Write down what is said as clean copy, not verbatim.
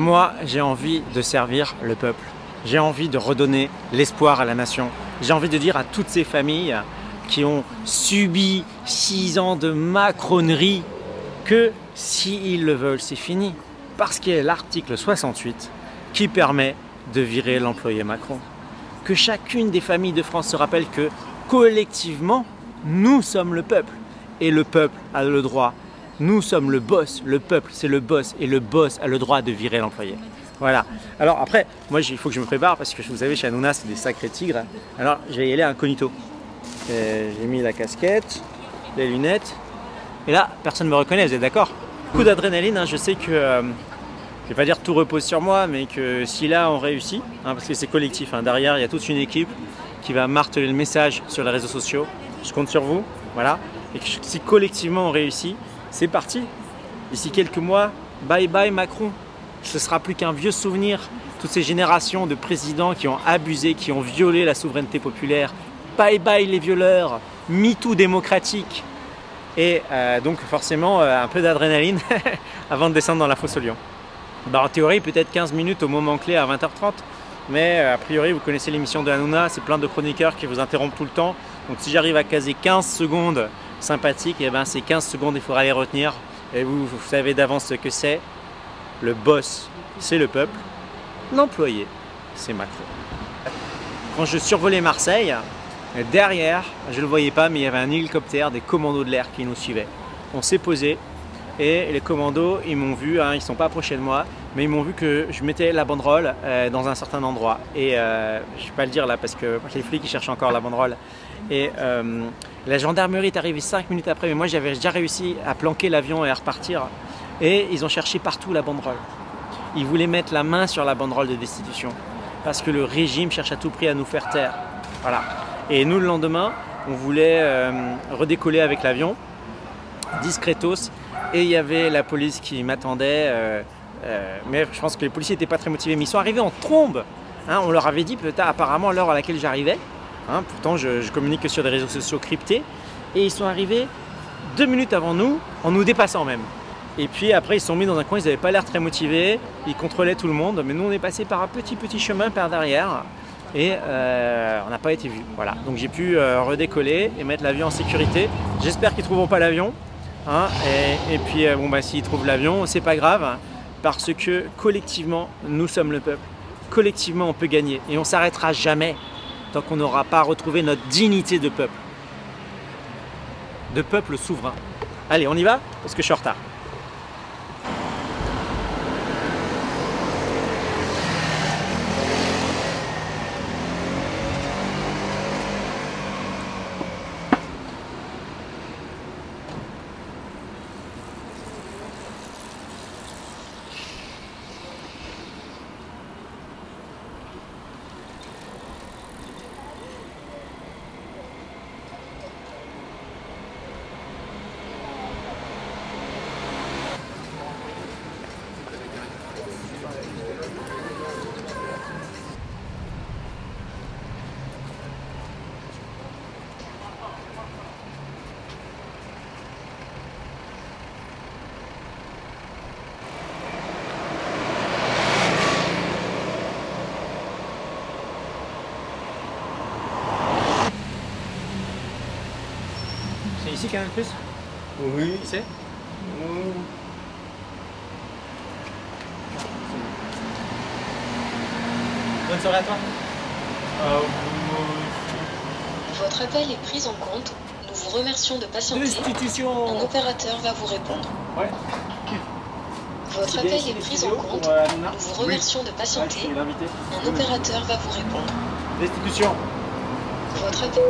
Moi, j'ai envie de servir le peuple. J'ai envie de redonner l'espoir à la nation. J'ai envie de dire à toutes ces familles qui ont subi 6 ans de macronerie que s'ils le veulent, c'est fini. Parce qu'il y a l'article 68 qui permet de virer l'employé Macron. Que chacune des familles de France se rappelle que collectivement, nous sommes le peuple. Et le peuple a le droit. Nous sommes le boss, le peuple c'est le boss et le boss a le droit de virer l'employé. Voilà. Alors après, moi il faut que je me prépare parce que vous savez chez Hanouna c'est des sacrés tigres. Alors je vais y aller incognito. J'ai mis la casquette, les lunettes et là personne ne me reconnaît, vous êtes d'accord? Coup d'adrénaline, hein, je sais que, je vais pas dire tout repose sur moi, mais que si là on réussit, hein, parce que c'est collectif, hein, derrière il y a toute une équipe qui va marteler le message sur les réseaux sociaux. Je compte sur vous, voilà. Et que si collectivement on réussit, c'est parti. D'ici quelques mois, bye bye Macron. Ce sera plus qu'un vieux souvenir. Toutes ces générations de présidents qui ont abusé, qui ont violé la souveraineté populaire. Bye bye les violeurs. MeToo démocratique. Et donc forcément un peu d'adrénaline avant de descendre dans la fosse au lion. Bah, en théorie peut-être 15 minutes au moment clé à 20h30. Mais a priori vous connaissez l'émission de Hanouna, c'est plein de chroniqueurs qui vous interrompent tout le temps. Donc si j'arrive à caser 15 secondes sympathiques, et ben ces 15 secondes il faudra les retenir. Et vous savez d'avance ce que c'est. Le boss, c'est le peuple. L'employé, c'est Macron. Quand je survolais Marseille, derrière, je ne le voyais pas, mais il y avait un hélicoptère des commandos de l'air qui nous suivaient. On s'est posé et les commandos, ils m'ont vu, hein, ils ne sont pas approchés de moi, mais ils m'ont vu que je mettais la banderole dans un certain endroit. Et je ne vais pas le dire là parce que les flics ils cherchent encore la banderole. Et la gendarmerie est arrivée 5 minutes après, mais moi j'avais déjà réussi à planquer l'avion et à repartir. Et ils ont cherché partout la banderole. Ils voulaient mettre la main sur la banderole de destitution parce que le régime cherche à tout prix à nous faire taire. Voilà. Et nous le lendemain, on voulait redécoller avec l'avion, discretos, et il y avait la police qui m'attendait. Mais je pense que les policiers n'étaient pas très motivés, mais ils sont arrivés en trombe. Hein, on leur avait dit peut-être apparemment à l'heure à laquelle j'arrivais. Hein, pourtant, je communique que sur des réseaux sociaux cryptés. Et ils sont arrivés 2 minutes avant nous, en nous dépassant même. Et puis après, ils se sont mis dans un coin, ils n'avaient pas l'air très motivés. Ils contrôlaient tout le monde. Mais nous, on est passé par un petit chemin par derrière. Et on n'a pas été vus. Voilà. Donc j'ai pu redécoller et mettre l'avion en sécurité. J'espère qu'ils ne trouveront pas l'avion. Hein, et puis, bon, bah, s'ils trouvent l'avion, c'est pas grave. Parce que collectivement, nous sommes le peuple. Collectivement, on peut gagner. Et on ne s'arrêtera jamais tant qu'on n'aura pas retrouvé notre dignité de peuple. De peuple souverain. Allez, on y va parce que je suis en retard. C'est ici Canal+? Oui. C'est Bonne soirée à toi. Votre appel est pris en compte. Nous vous remercions de patienter. Destitution. Un opérateur va vous répondre. Ouais. Votre appel est pris en compte. Nous vous remercions de patienter. Un opérateur va vous répondre. Destitution. Votre appel...